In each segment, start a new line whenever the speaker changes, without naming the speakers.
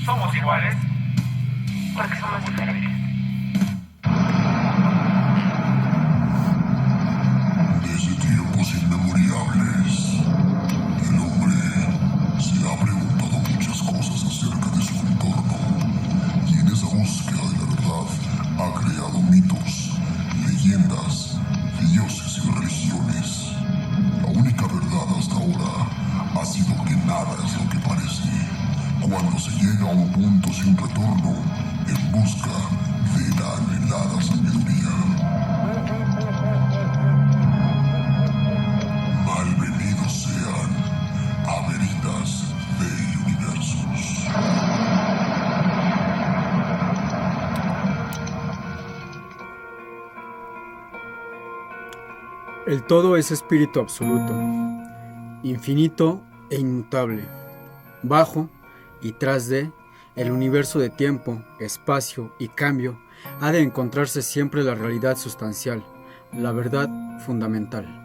Somos iguales porque somos diferentes.
Desde tiempos inmemorables, el hombre se ha preguntado muchas cosas acerca de su entorno y en esa búsqueda de la verdad ha creado mitos, leyendas, dioses y religiones. La única verdad hasta ahora ha sido que nada es lo que parece. Cuando se llega a un punto sin retorno en busca de la anhelada sabiduría. Malvenidos sean a Veritas Dei Universus.
El todo es espíritu absoluto, infinito e inmutable. Bajo y tras de el universo de tiempo, espacio y cambio ha de encontrarse siempre la realidad sustancial, la verdad fundamental.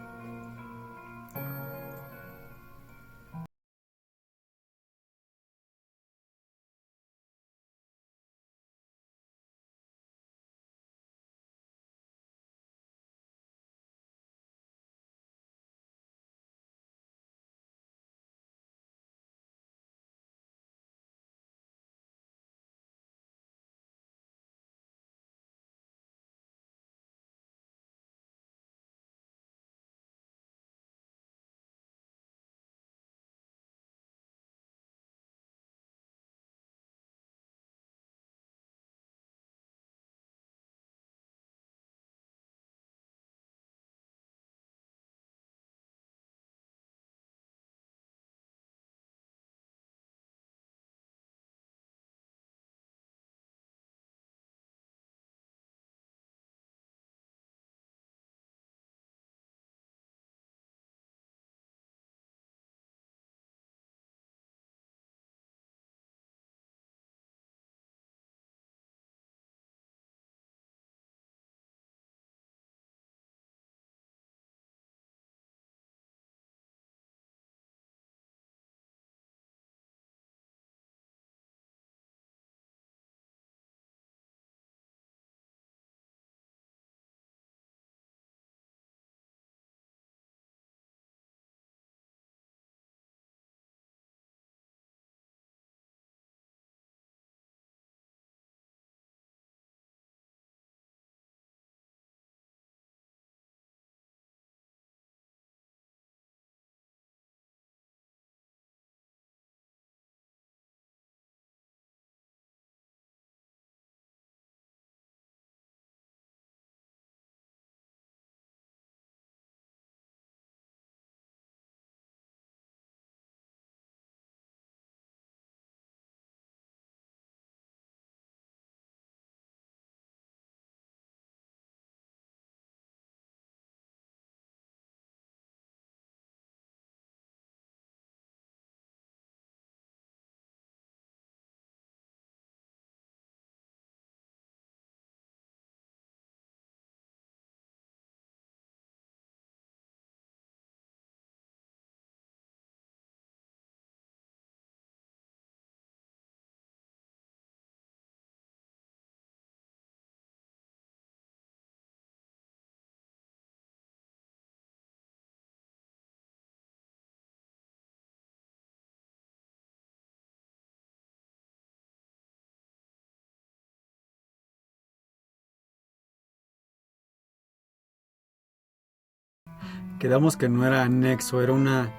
Quedamos que no era anexo, era una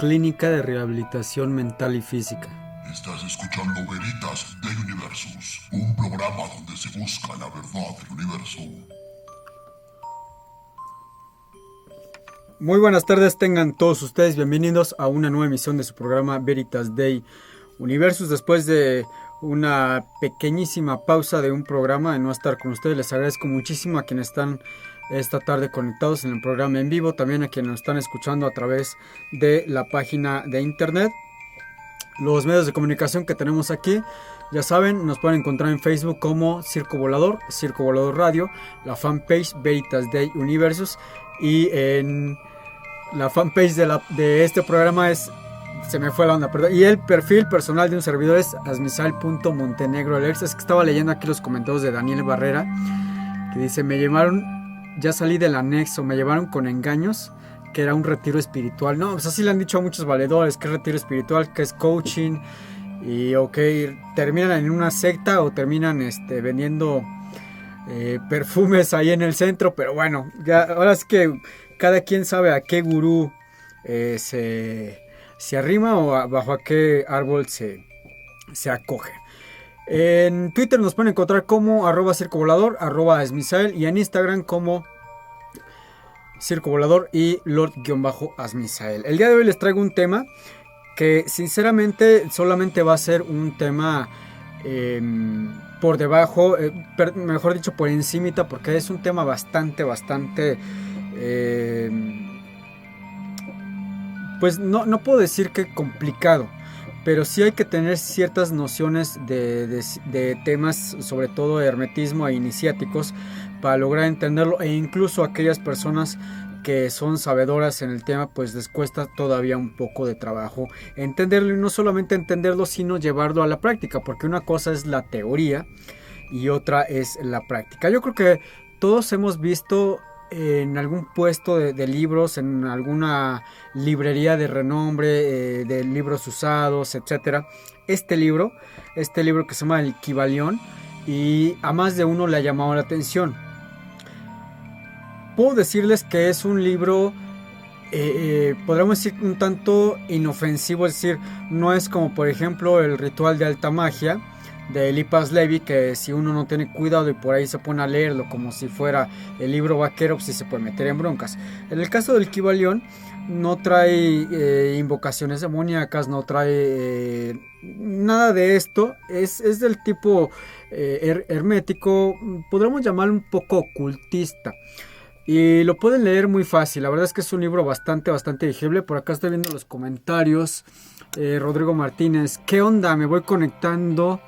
clínica de rehabilitación mental y física.
Estás escuchando Veritas Dei Universus, un programa donde se busca la verdad del universo.
Muy buenas tardes, tengan todos ustedes bienvenidos a una nueva emisión de su programa Veritas Dei Universus. Después de una pequeñísima pausa de un programa de no estar con ustedes, les agradezco muchísimo a quienes están esta tarde conectados en el programa en vivo, también a quienes nos están escuchando a través de la página de internet. Los medios de comunicación que tenemos aquí, ya saben, nos pueden encontrar en Facebook como Circo Volador Radio, la fanpage Veritas Dei Universus, y en la fanpage de este programa es se me fue la onda, perdón. Y el perfil personal de un servidor es asmisael.montenegro. Es que estaba leyendo aquí los comentarios de Daniel Barrera, que dice: me llevaron, ya salí del anexo, me llevaron con engaños, que era un retiro espiritual. No, pues así le han dicho a muchos valedores, que es retiro espiritual, que es coaching, y terminan en una secta o terminan vendiendo perfumes ahí en el centro. Pero bueno, ya, ahora es que cada quien sabe a qué gurú se arrima o bajo a qué árbol se acoge. En Twitter nos pueden encontrar como @circovolador, @asmisael, y en Instagram como circovolador y lord-asmisael. El día de hoy les traigo un tema que sinceramente solamente va a ser un tema por debajo, mejor dicho por encimita, porque es un tema bastante pues no puedo decir que complicado, pero sí hay que tener ciertas nociones de temas, sobre todo de hermetismo e iniciáticos, para lograr entenderlo, e incluso aquellas personas que son sabedoras en el tema, pues les cuesta todavía un poco de trabajo entenderlo, y no solamente entenderlo, sino llevarlo a la práctica, porque una cosa es la teoría y otra es la práctica. Yo creo que todos hemos visto en algún puesto de libros, en alguna librería de renombre, de libros usados, etcétera, este libro que se llama El Kybalión, y a más de uno le ha llamado la atención. Puedo decirles que es un libro, podríamos decir, un tanto inofensivo, es decir, no es como por ejemplo el Ritual de Alta Magia de Eliphas Levi, que si uno no tiene cuidado y por ahí se pone a leerlo como si fuera el libro vaquero, pues sí se puede meter en broncas. En el caso del Kybalión no trae invocaciones demoníacas, no trae nada de esto, es del tipo hermético, podríamos llamarlo un poco ocultista. Y lo pueden leer muy fácil. La verdad es que es un libro bastante digerible. Por acá estoy viendo los comentarios. Rodrigo Martínez: ¿qué onda? Me voy conectando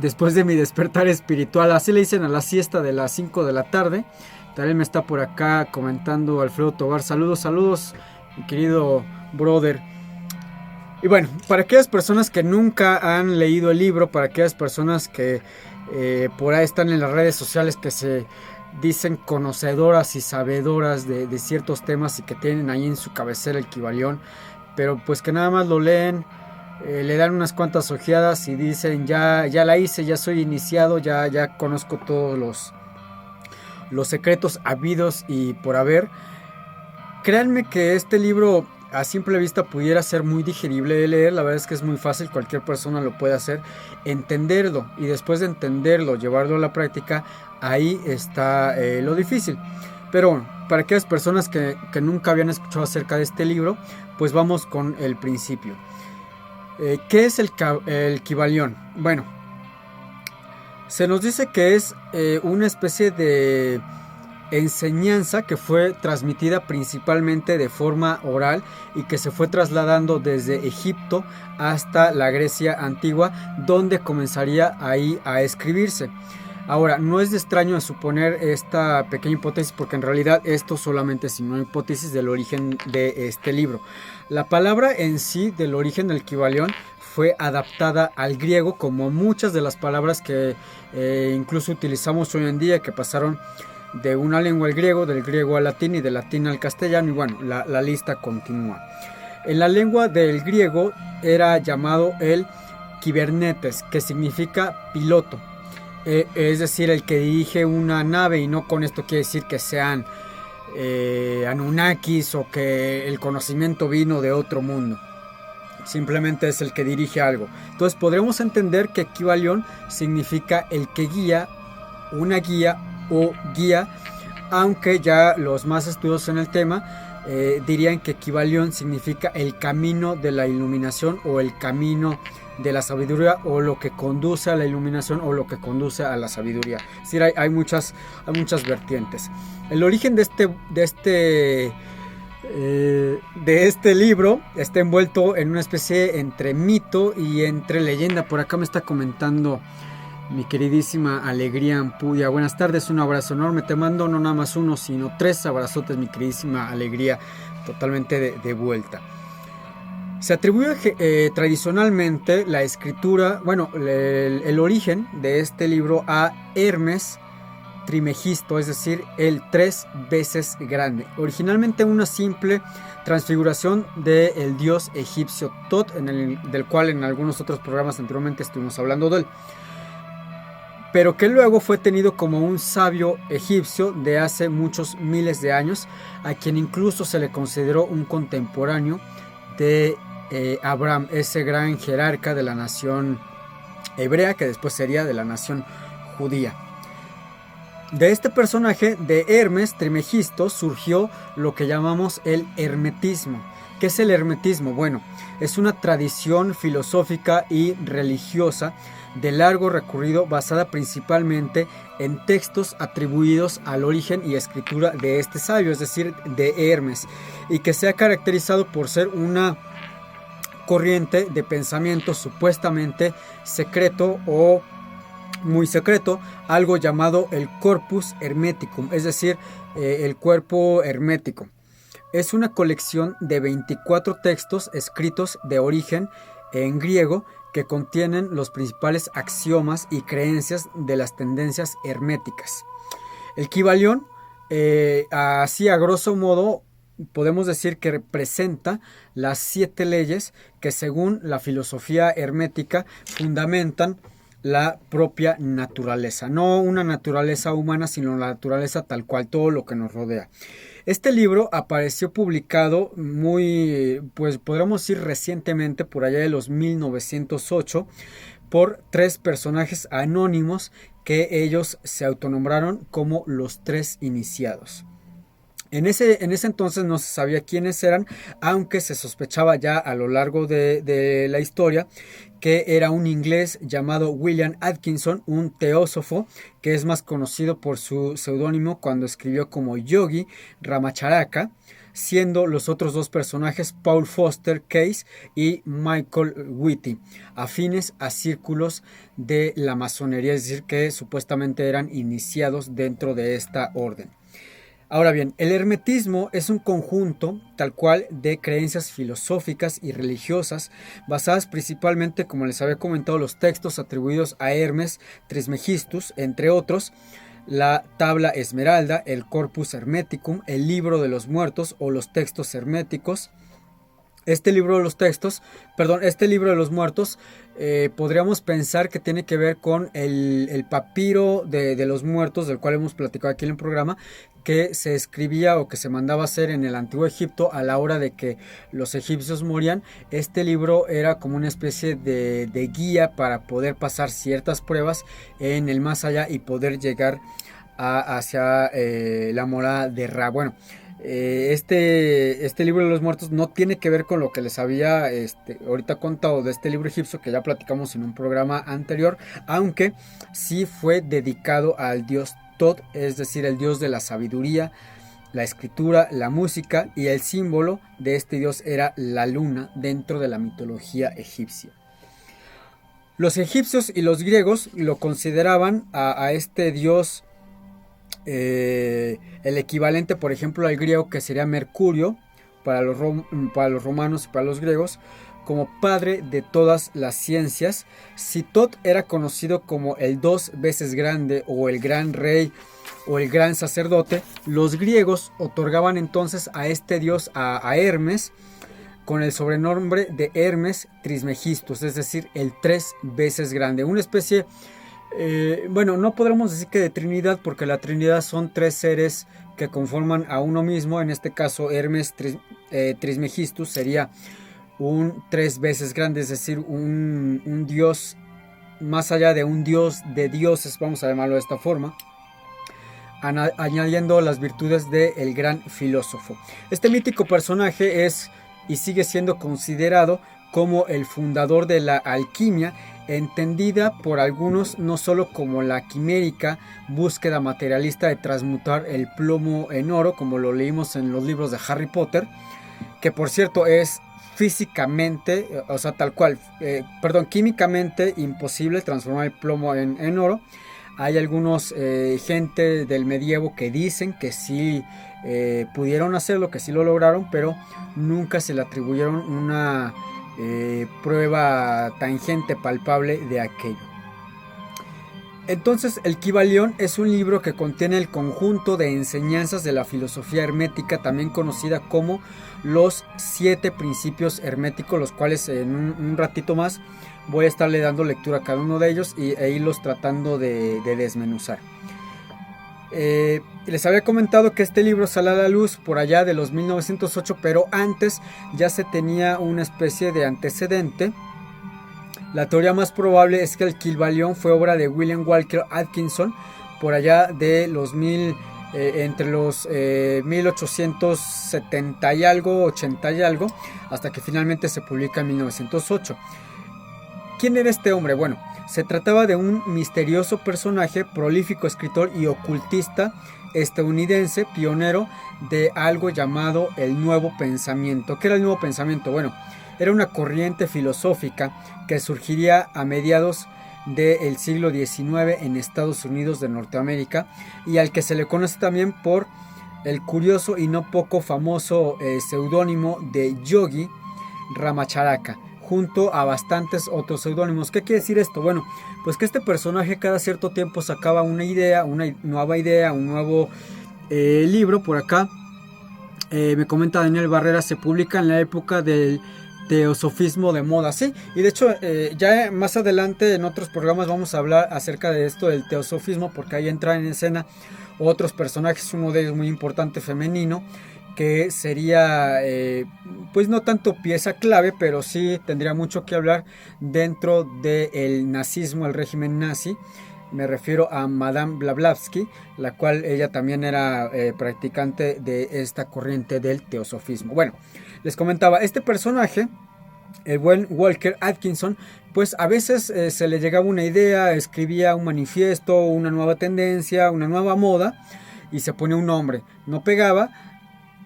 después de mi despertar espiritual. Así le dicen a la siesta de las 5 de la tarde. También me está por acá comentando Alfredo Tobar: saludos, mi querido brother. Y bueno, para aquellas personas que nunca han leído el libro, para aquellas personas que por ahí están en las redes sociales, que se dicen conocedoras y sabedoras de ciertos temas y que tienen ahí en su cabecera el Kybalión, pero pues que nada más lo leen, le dan unas cuantas ojeadas y dicen: ya la hice, ya soy iniciado, ya conozco todos los secretos habidos y por haber. Créanme que este libro a simple vista pudiera ser muy digerible de leer. La verdad es que es muy fácil, cualquier persona lo puede hacer, entenderlo, y después de entenderlo, llevarlo a la práctica, ahí está lo difícil. Pero bueno, para aquellas personas que nunca habían escuchado acerca de este libro, pues vamos con el principio. ¿Qué es el Kybalión? Bueno, se nos dice que es una especie de enseñanza que fue transmitida principalmente de forma oral y que se fue trasladando desde Egipto hasta la Grecia antigua, donde comenzaría ahí a escribirse. Ahora, no es de extraño de suponer esta pequeña hipótesis, porque en realidad esto solamente es una hipótesis del origen de este libro. La palabra en sí del origen del Kybalión fue adaptada al griego, como muchas de las palabras que incluso utilizamos hoy en día, que pasaron de una lengua al griego, del griego al latín y del latín al castellano, y bueno, la lista continúa. En la lengua del griego era llamado el kibernetes, que significa piloto, es decir, el que dirige una nave, y no con esto quiere decir que sean Anunnakis o que el conocimiento vino de otro mundo. Simplemente es el que dirige algo. Entonces podremos entender que Kybalión significa el que guía, una guía o guía, aunque ya los más estudiosos en el tema dirían que Kybalión significa el camino de la iluminación o el camino de la sabiduría, o lo que conduce a la iluminación o lo que conduce a la sabiduría. Es decir, hay muchas vertientes. El origen de este libro está envuelto en una especie entre mito y entre leyenda. Por acá me está comentando mi queridísima Alegría Ampudia: buenas tardes, un abrazo enorme, te mando no nada más uno, sino 3 abrazotes, mi queridísima Alegría, totalmente de vuelta. Se atribuye tradicionalmente la escritura, el origen de este libro a Hermes Trimegisto, es decir, el 3 veces grande. Originalmente una simple transfiguración del dios egipcio Tot, del cual en algunos otros programas anteriormente estuvimos hablando de él, pero que luego fue tenido como un sabio egipcio de hace muchos miles de años, a quien incluso se le consideró un contemporáneo de Abraham, ese gran jerarca de la nación hebrea que después sería de la nación judía. De este personaje de Hermes Trimegisto surgió lo que llamamos el hermetismo. ¿Qué es el hermetismo? Bueno, es una tradición filosófica y religiosa de largo recorrido basada principalmente en textos atribuidos al origen y escritura de este sabio, es decir, de Hermes, y que se ha caracterizado por ser una corriente de pensamiento supuestamente secreto o muy secreto, algo llamado el corpus hermeticum, es decir, el cuerpo hermético. Es una colección de 24 textos escritos de origen en griego que contienen los principales axiomas y creencias de las tendencias herméticas. El Kybalión, así a grosso modo, podemos decir que representa las 7 leyes que según la filosofía hermética fundamentan la propia naturaleza, no una naturaleza humana, sino la naturaleza tal cual, todo lo que nos rodea. Este libro apareció publicado podríamos decir recientemente, por allá de los 1908, por 3 personajes anónimos que ellos se autonombraron como los 3 iniciados. En ese entonces no se sabía quiénes eran, aunque se sospechaba ya a lo largo de la historia que era un inglés llamado William Atkinson, un teósofo que es más conocido por su seudónimo cuando escribió como Yogi Ramacharaka, siendo los otros 2 personajes Paul Foster Case y Michael Whitty, afines a círculos de la masonería, es decir, que supuestamente eran iniciados dentro de esta orden. Ahora bien, el hermetismo es un conjunto tal cual de creencias filosóficas y religiosas basadas principalmente, como les había comentado, los textos atribuidos a Hermes Trismegistus, entre otros, la tabla esmeralda, el corpus hermeticum, el libro de los muertos o los textos herméticos. Este libro de los muertos, podríamos pensar que tiene que ver con el papiro de los muertos, del cual hemos platicado aquí en el programa, que se escribía o que se mandaba a hacer en el antiguo Egipto a la hora de que los egipcios morían. Este libro era como una especie de guía para poder pasar ciertas pruebas en el más allá y poder llegar hacia la morada de Ra. Bueno, este libro de los muertos no tiene que ver con lo que les había ahorita contado de este libro egipcio que ya platicamos en un programa anterior, aunque sí fue dedicado al dios Tot, es decir, el dios de la sabiduría, la escritura, la música, y el símbolo de este dios era la luna dentro de la mitología egipcia. Los egipcios y los griegos lo consideraban a este dios el equivalente, por ejemplo, al griego, que sería Mercurio para los romanos y para los griegos, como padre de todas las ciencias. Si Tot era conocido como el 2 veces grande o el gran rey o el gran sacerdote, los griegos otorgaban entonces a este dios a Hermes con el sobrenombre de Hermes Trismegistus, es decir, el 3 veces grande, una especie, no podremos decir que de Trinidad, porque la Trinidad son 3 seres que conforman a uno mismo. En este caso Hermes Trismegistus sería un 3 veces grande, es decir, un dios más allá de un dios de dioses, vamos a llamarlo de esta forma, añadiendo las virtudes del gran filósofo. Este mítico personaje es y sigue siendo considerado como el fundador de la alquimia, entendida por algunos no solo como la quimérica búsqueda materialista de transmutar el plomo en oro, como lo leímos en los libros de Harry Potter, que por cierto es físicamente, o sea, tal cual, químicamente imposible transformar el plomo en oro. Hay algunos gente del medievo que dicen que sí pudieron hacerlo, que sí lo lograron, pero nunca se le atribuyeron una prueba tangente, palpable de aquello. Entonces, el Kybalión es un libro que contiene el conjunto de enseñanzas de la filosofía hermética, también conocida como los 7 principios herméticos, los cuales en un ratito más voy a estarle dando lectura a cada uno de ellos e irlos tratando de desmenuzar. Les había comentado que este libro sale a la luz por allá de los 1908, pero antes ya se tenía una especie de antecedente. La teoría más probable es que el Kybalión fue obra de William Walker Atkinson por allá de los entre los 1870 y algo, 80 y algo, hasta que finalmente se publica en 1908. ¿Quién era este hombre? Bueno, se trataba de un misterioso personaje, prolífico escritor y ocultista estadounidense, pionero de algo llamado el Nuevo Pensamiento. ¿Qué era el Nuevo Pensamiento? Bueno, era una corriente filosófica que surgiría a mediados del siglo XIX en Estados Unidos de Norteamérica, y al que se le conoce también por el curioso y no poco famoso seudónimo de Yogi Ramacharaka, junto a bastantes otros seudónimos. ¿Qué quiere decir esto? Bueno, pues que este personaje cada cierto tiempo sacaba una nueva idea, un nuevo libro. Por acá me comenta Daniel Barrera, se publica en la época del teosofismo de moda, sí, y de hecho ya más adelante en otros programas vamos a hablar acerca de esto del teosofismo, porque ahí entran en escena otros personajes, uno de ellos muy importante femenino, que sería pues no tanto pieza clave, pero sí tendría mucho que hablar dentro del nazismo, el régimen nazi. Me refiero a Madame Blavatsky, la cual ella también era practicante de esta corriente del teosofismo. Bueno, les comentaba, este personaje, el buen Walker Atkinson, pues a veces se le llegaba una idea, escribía un manifiesto, una nueva tendencia, una nueva moda, y se ponía un nombre. No pegaba,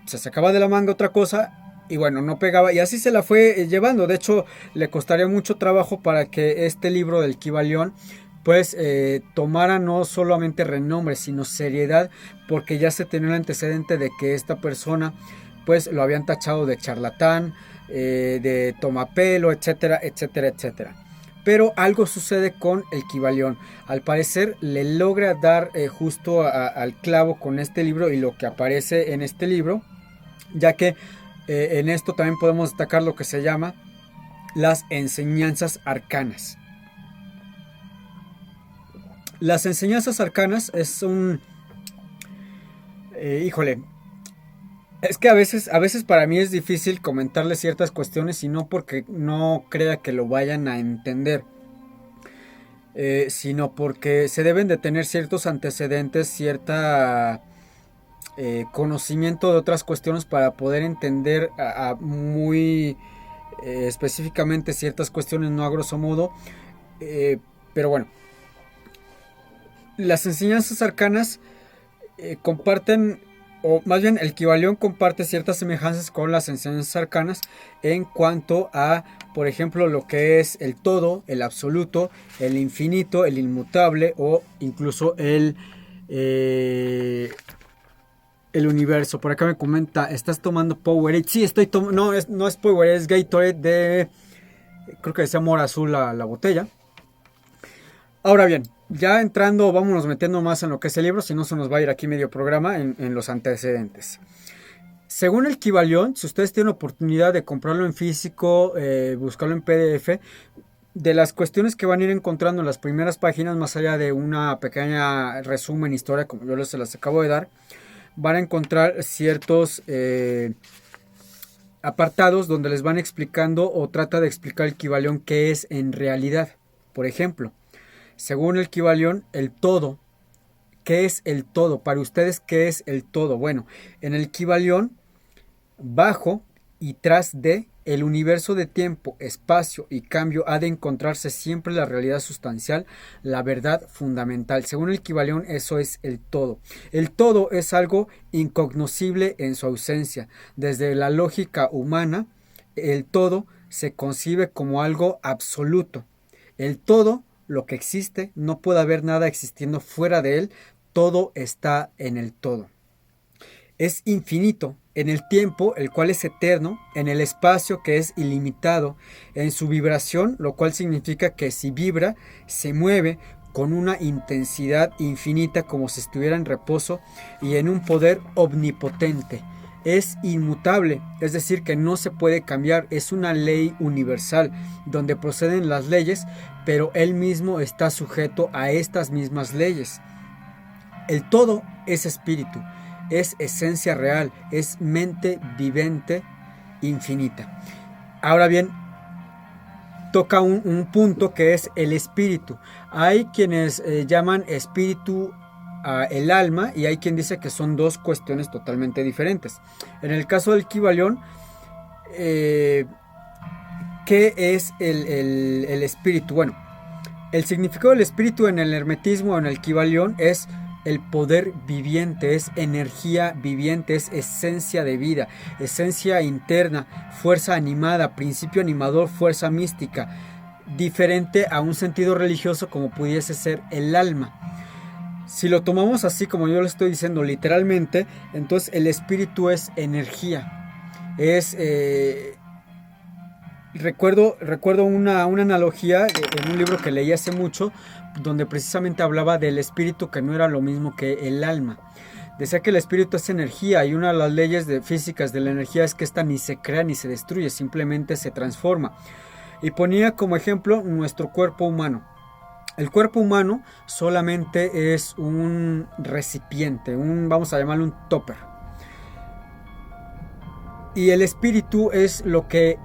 se sacaba de la manga otra cosa, y bueno, no pegaba, y así se la fue llevando. De hecho, le costaría mucho trabajo para que este libro del Kybalión pues tomara no solamente renombre, sino seriedad, porque ya se tenía el antecedente de que esta persona pues lo habían tachado de charlatán, de tomapelo, etcétera, etcétera, etcétera. Pero algo sucede con el Kybalión. Al parecer le logra dar justo al clavo con este libro y lo que aparece en este libro, ya que en esto también podemos destacar lo que se llama las enseñanzas arcanas. Las enseñanzas arcanas es un... es que a veces para mí es difícil comentarles ciertas cuestiones, y no porque no crea que lo vayan a entender, sino porque se deben de tener ciertos antecedentes, cierta conocimiento de otras cuestiones para poder entender muy específicamente ciertas cuestiones, no a grosso modo, pero bueno. Las enseñanzas arcanas comparten, o más bien el Kybalión comparte ciertas semejanzas con las enseñanzas arcanas en cuanto a, por ejemplo, lo que es el todo, el absoluto, el infinito, el inmutable, o incluso el universo. Por acá me comenta, ¿estás tomando Powerade? Sí, estoy tomando, no es Powerade, es Gatorade de, creo que decía Mora Azul la botella. Ahora bien, ya entrando, vámonos metiendo más en lo que es el libro, si no se nos va a ir aquí medio programa en los antecedentes. Según el Kybalión, si ustedes tienen oportunidad de comprarlo en físico, buscarlo en PDF, de las cuestiones que van a ir encontrando en las primeras páginas, más allá de una pequeña resumen, historia, como yo se las acabo de dar, van a encontrar ciertos apartados donde les van explicando o trata de explicar el Kybalión qué es en realidad. Por ejemplo, según el Kybalión, el todo. ¿Qué es el todo? Para ustedes, ¿qué es el todo? Bueno, en el Kybalión, bajo y tras de el universo de tiempo, espacio y cambio ha de encontrarse siempre la realidad sustancial, la verdad fundamental. Según el Kybalión, eso es el todo. El todo es algo incognoscible en su ausencia. Desde la lógica humana, el todo se concibe como algo absoluto. El todo, lo que existe, no puede haber nada existiendo fuera de él, todo está en el todo. es infinito, en el tiempo, el cual es eterno, en el espacio, que es ilimitado, en su vibración, lo cual significa que si vibra, se mueve con una intensidad infinita como si estuviera en reposo, y en un poder omnipotente. Es inmutable, es decir, que no se puede cambiar, es una ley universal, donde proceden las leyes, pero él mismo está sujeto a estas mismas leyes. El todo es espíritu, es esencia real, es mente vivente infinita. Ahora bien, toca un punto que es el espíritu. Hay quienes llaman espíritu el alma, y hay quien dice que son dos cuestiones totalmente diferentes. En el caso del Kybalión, ¿qué es el espíritu? Bueno, el significado del espíritu en el hermetismo, en el Kybalión, es el poder viviente, es energía viviente, es esencia de vida, esencia interna, fuerza animada, principio animador, fuerza mística, diferente a un sentido religioso como pudiese ser el alma. Si lo tomamos así como yo lo estoy diciendo literalmente, entonces el espíritu es energía. Es recuerdo una analogía en un libro que leí hace mucho, donde precisamente hablaba del espíritu, que no era lo mismo que el alma. Decía que el espíritu es energía, y una de las leyes físicas de la energía es que esta ni se crea ni se destruye, simplemente se transforma. Y ponía como ejemplo nuestro cuerpo humano. El cuerpo humano solamente es un recipiente, vamos a llamarlo un topper. Y el espíritu es lo que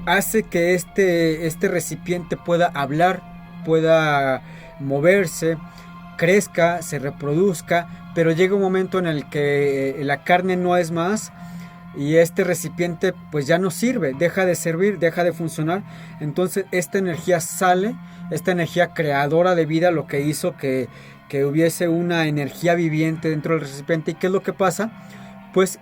hace que este recipiente pueda hablar, pueda moverse, crezca, se reproduzca, pero llega un momento en el que la carne no es más, y este recipiente pues ya no sirve, deja de servir, deja de funcionar. Entonces esta energía sale, esta energía creadora de vida, lo que hizo que hubiese una energía viviente dentro del recipiente. ¿Y qué es lo que pasa? Pues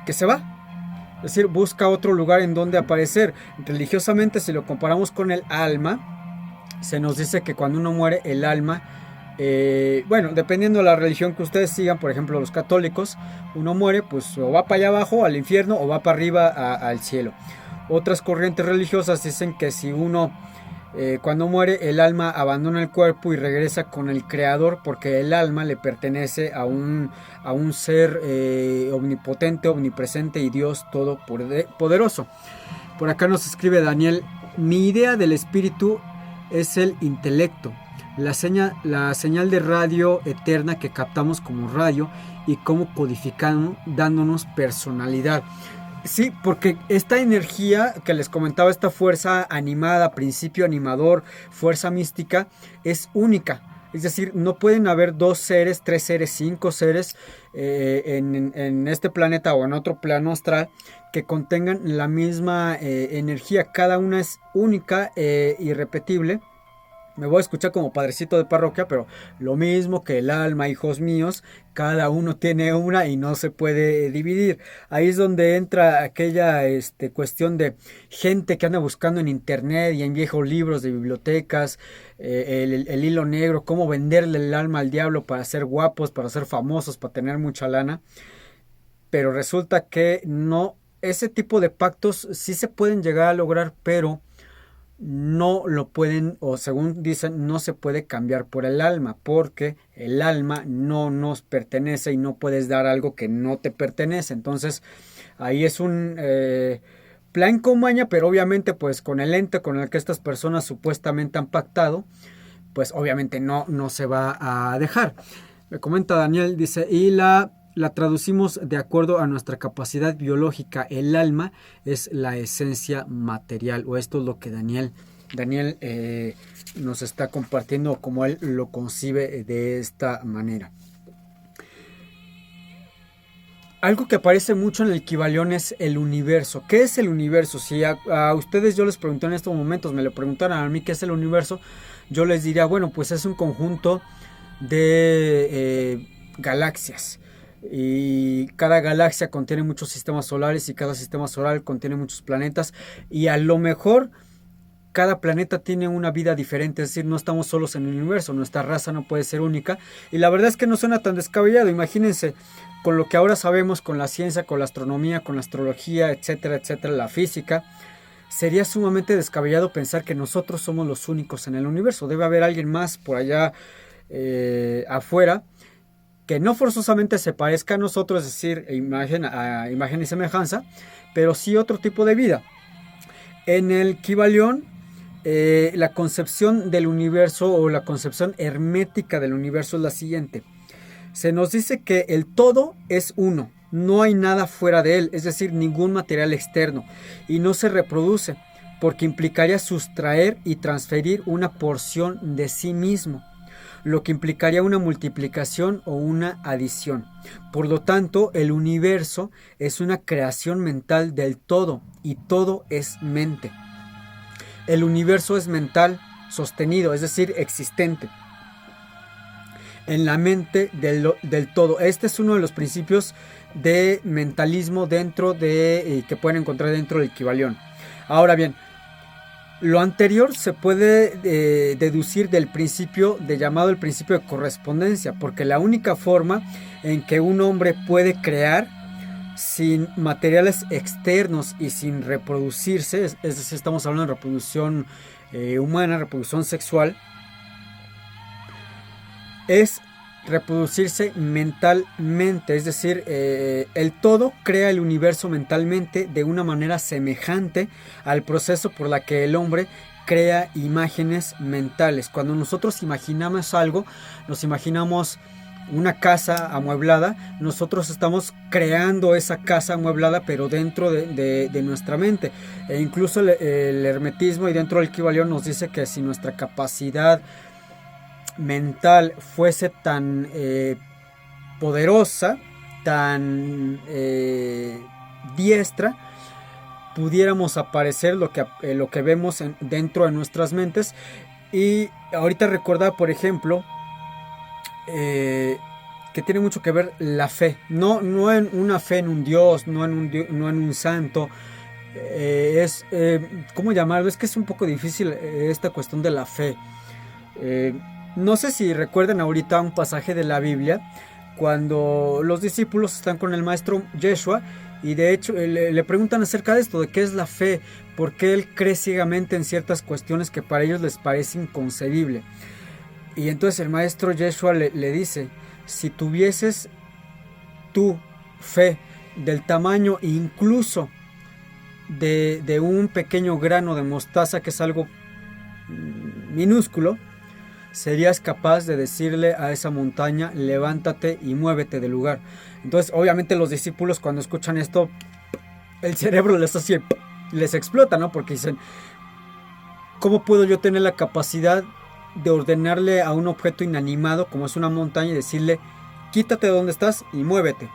que se va. Es decir, busca otro lugar en donde aparecer. Religiosamente, si lo comparamos con el alma, se nos dice que cuando uno muere, el alma, bueno, dependiendo de la religión que ustedes sigan, por ejemplo los católicos, uno muere, pues o va para allá abajo al infierno o va para arriba al cielo. Otras corrientes religiosas dicen que si uno cuando muere, el alma abandona el cuerpo y regresa con el creador, porque el alma le pertenece a un ser omnipotente, omnipresente y Dios todopoderoso. Por acá nos escribe Daniel: mi idea del espíritu es el intelecto, la señal de radio eterna que captamos como radio y cómo codificamos, dándonos personalidad. Sí, porque esta energía que les comentaba, esta fuerza animada, principio animador, fuerza mística, es única. Es decir, no pueden haber 2 seres, 3 seres, 5 seres en este planeta o en otro plano astral que contengan la misma energía. Cada una es única e irrepetible. Me voy a escuchar como padrecito de parroquia, pero lo mismo que el alma, hijos míos, cada uno tiene una y no se puede dividir. Ahí es donde entra aquella cuestión de gente que anda buscando en internet y en viejos libros de bibliotecas, el hilo negro, cómo venderle el alma al diablo para ser guapos, para ser famosos, para tener mucha lana. Pero resulta que no, ese tipo de pactos sí se pueden llegar a lograr, pero no lo pueden, o según dicen, no se puede cambiar por el alma, porque el alma no nos pertenece y no puedes dar algo que no te pertenece. Entonces ahí es un plan con maña, pero obviamente pues con el ente con el que estas personas supuestamente han pactado, pues obviamente no se va a dejar. Me comenta Daniel, dice, y la traducimos de acuerdo a nuestra capacidad biológica. El alma es la esencia material, o esto es lo que Daniel nos está compartiendo, como él lo concibe de esta manera. Algo que aparece mucho en el Kybalión es el universo. ¿Qué es el universo? Si a ustedes yo les pregunté en estos momentos, me lo preguntaran a mí qué es el universo, yo les diría, bueno, pues es un conjunto de galaxias. Y cada galaxia contiene muchos sistemas solares y cada sistema solar contiene muchos planetas, y a lo mejor cada planeta tiene una vida diferente, es decir, no estamos solos en el universo, nuestra raza no puede ser única, y la verdad es que no suena tan descabellado. Imagínense, con lo que ahora sabemos, con la ciencia, con la astronomía, con la astrología, etcétera, etcétera, la física, sería sumamente descabellado pensar que nosotros somos los únicos en el universo. Debe haber alguien más por allá afuera, que no forzosamente se parezca a nosotros, es decir, a imagen y semejanza, pero sí otro tipo de vida. En el Kybalión, la concepción del universo o la concepción hermética del universo es la siguiente. Se nos dice que el todo es uno, no hay nada fuera de él, es decir, ningún material externo, y no se reproduce, porque implicaría sustraer y transferir una porción de sí mismo, lo que implicaría una multiplicación o una adición. Por lo tanto, el universo es una creación mental del todo, y todo es mente. El universo es mental, sostenido, es decir, existente, en la mente del todo. Este es uno de los principios de mentalismo que pueden encontrar dentro del Kybalión. Ahora bien, lo anterior se puede deducir del principio llamado el principio de correspondencia, porque la única forma en que un hombre puede crear sin materiales externos y sin reproducirse, es decir, estamos hablando de reproducción humana, reproducción sexual, es reproducirse mentalmente, es decir, el todo crea el universo mentalmente de una manera semejante al proceso por la que el hombre crea imágenes mentales. Cuando nosotros imaginamos algo, nos imaginamos una casa amueblada, nosotros estamos creando esa casa amueblada, pero dentro de nuestra mente. E incluso el hermetismo y dentro del Kybalión nos dice que si nuestra capacidad mental fuese tan poderosa, tan diestra, pudiéramos aparecer lo que vemos dentro de nuestras mentes. Y ahorita recordar, por ejemplo, que tiene mucho que ver la fe, no en una fe en un Dios, no en un santo, ¿cómo llamarlo? Es que es un poco difícil esta cuestión de la fe. No sé si recuerdan ahorita un pasaje de la Biblia cuando los discípulos están con el maestro Yeshua y de hecho le preguntan acerca de esto, de qué es la fe, porque él cree ciegamente en ciertas cuestiones que para ellos les parece inconcebible. Y entonces el maestro Yeshua le dice, si tuvieses tu fe del tamaño incluso de un pequeño grano de mostaza, que es algo minúsculo, serías capaz de decirle a esa montaña, levántate y muévete del lugar. Entonces, obviamente los discípulos cuando escuchan esto, el cerebro les explota, ¿no? Porque dicen, ¿cómo puedo yo tener la capacidad de ordenarle a un objeto inanimado, como es una montaña, y decirle, quítate de donde estás y muévete?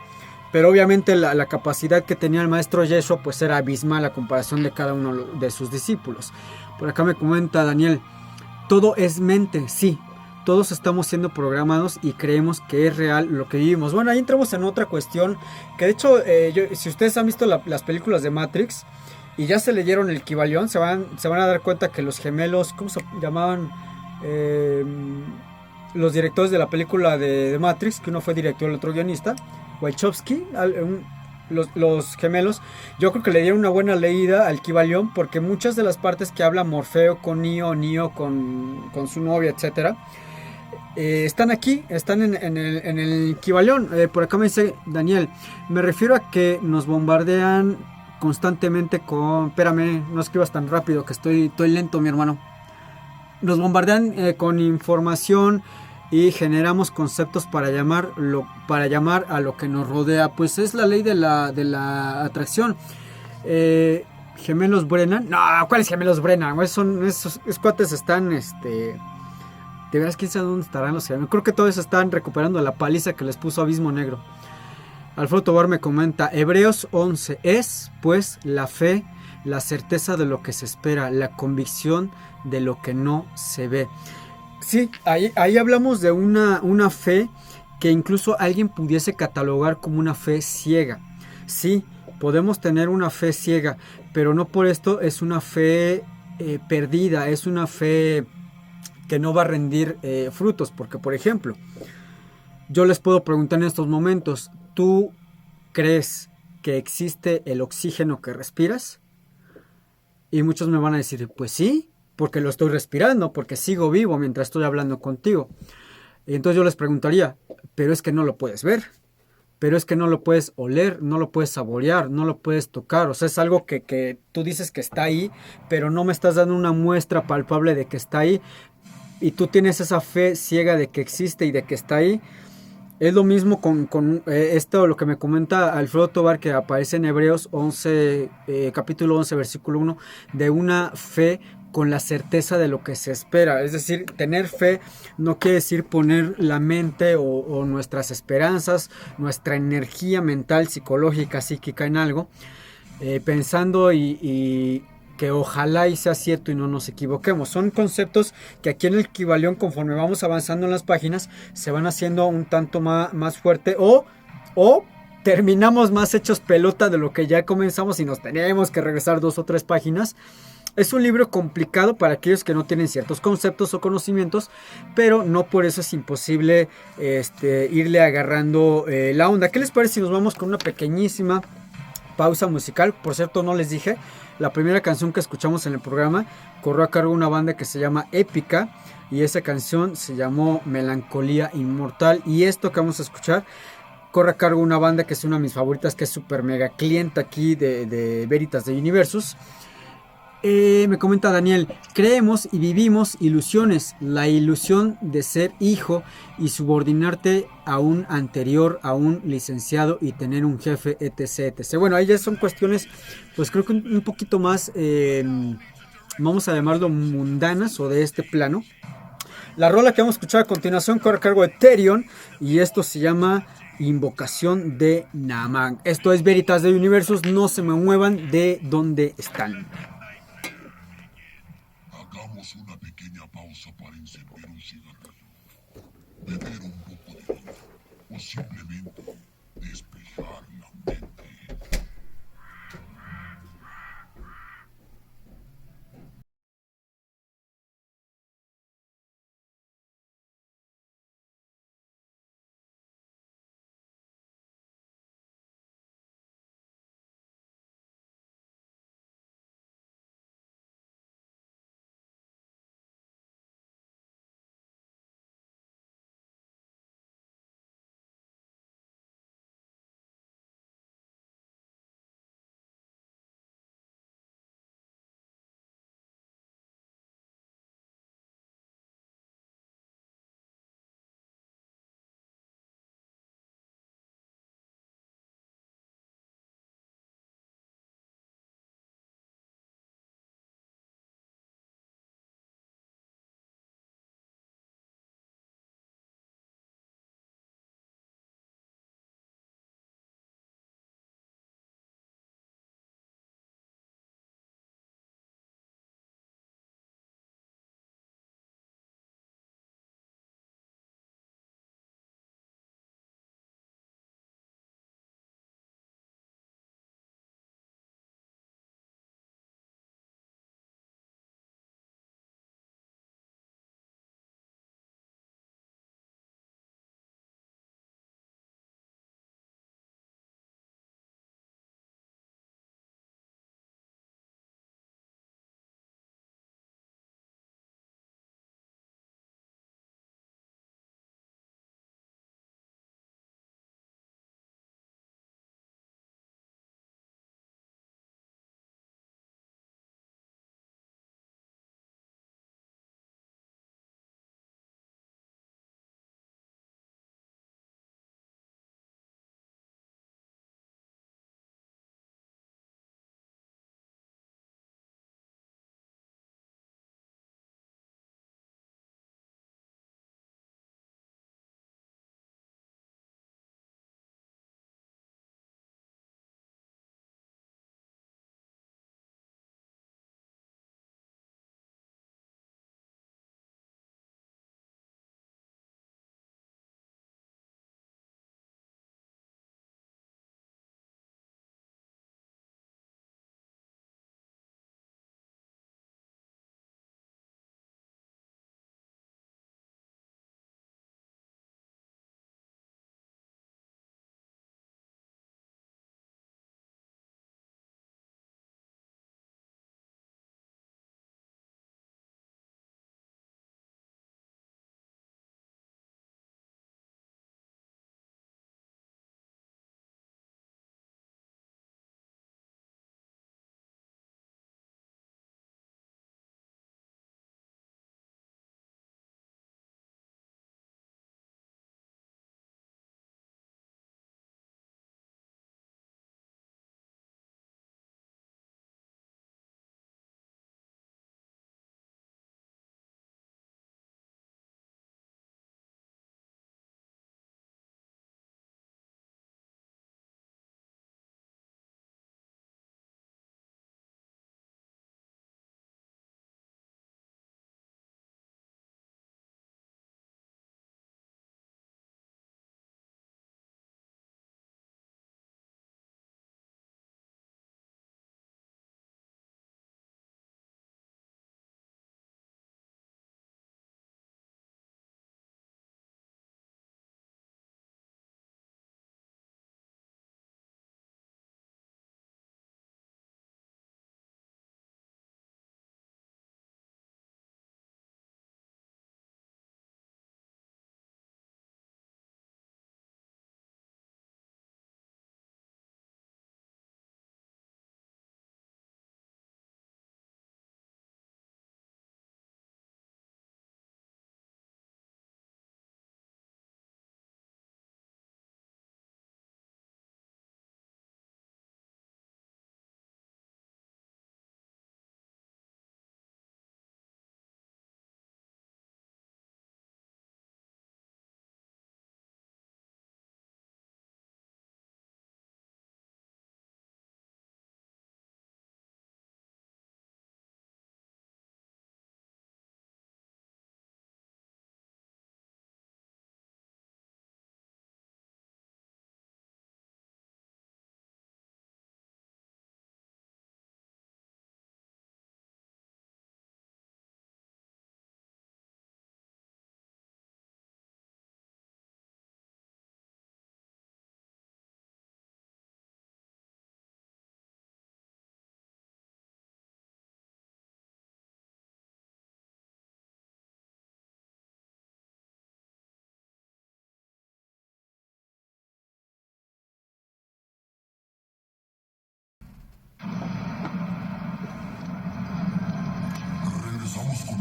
Pero obviamente la capacidad que tenía el maestro Yeshua pues era abismal a comparación de cada uno de sus discípulos. Por acá me comenta Daniel, todo es mente, sí, todos estamos siendo programados y creemos que es real lo que vivimos. Bueno, ahí entramos en otra cuestión, que de hecho, si ustedes han visto las películas de Matrix y ya se leyeron el Kybalión, se van a dar cuenta que los gemelos, ¿cómo se llamaban? Los directores de la película de Matrix, que uno fue director y el otro guionista, Wachowski, los gemelos, yo creo que le dieron una buena leída al Kybalión, porque muchas de las partes que habla Morfeo con Neo con su novia, etcétera, están aquí, están en el Kybalión. Por acá me dice Daniel, me refiero a que nos bombardean constantemente con... Espérame, no escribas tan rápido, que estoy lento, mi hermano. Nos bombardean con información y generamos conceptos para llamar a lo que nos rodea. Pues es la ley de la atracción. Gemelos Brennan. No, ¿cuáles gemelos Brennan? Esos cuates están, de veras, quién sabe dónde estarán los gemelos. Creo que todos están recuperando la paliza que les puso Abismo Negro. Alfredo Tobar me comenta, Hebreos 11, es pues la fe, la certeza de lo que se espera, la convicción de lo que no se ve. Sí, ahí hablamos de una fe que incluso alguien pudiese catalogar como una fe ciega. Sí, podemos tener una fe ciega, pero no por esto es una fe perdida, es una fe que no va a rendir frutos, porque por ejemplo, yo les puedo preguntar en estos momentos, ¿tú crees que existe el oxígeno que respiras? Y muchos me van a decir, pues sí, porque lo estoy respirando, porque sigo vivo mientras estoy hablando contigo. Y entonces yo les preguntaría, pero es que no lo puedes ver, pero es que no lo puedes oler, no lo puedes saborear, no lo puedes tocar. O sea, es algo que tú dices que está ahí, pero no me estás dando una muestra palpable de que está ahí. Y tú tienes esa fe ciega de que existe y de que está ahí. Es lo mismo con esto, lo que me comenta Alfredo Tobar, que aparece en Hebreos 11, capítulo 11, versículo 1, de una fe con la certeza de lo que se espera. Es decir, tener fe no quiere decir poner la mente o nuestras esperanzas, nuestra energía mental, psicológica, psíquica en algo, pensando y que ojalá y sea cierto y no nos equivoquemos. Son conceptos que aquí en el Kibalión, conforme vamos avanzando en las páginas, se van haciendo un tanto más fuerte o terminamos más hechos pelota de lo que ya comenzamos y nos tenemos que regresar 2 o 3 páginas. Es un libro complicado para aquellos que no tienen ciertos conceptos o conocimientos, pero no por eso es imposible irle agarrando la onda. ¿Qué les parece si nos vamos con una pequeñísima pausa musical? Por cierto, no les dije, la primera canción que escuchamos en el programa corrió a cargo de una banda que se llama Épica y esa canción se llamó Melancolía Inmortal, y esto que vamos a escuchar corre a cargo de una banda que es una de mis favoritas, que es super mega clienta aquí de Veritas de Universus. Me comenta Daniel, creemos y vivimos ilusiones, la ilusión de ser hijo y subordinarte a un anterior, a un licenciado y tener un jefe, etc, etc. Bueno, ahí ya son cuestiones, pues creo que un poquito más, vamos a llamarlo mundanas o de este plano. La rola que vamos a escuchar a continuación corre a cargo de Therion y esto se llama Invocación de Naaman. Esto es Veritas de Universos, no se me muevan de donde están.
Hagamos una pequeña pausa para encender un cigarrillo, beber un poco de vino o simplemente despejar la mente.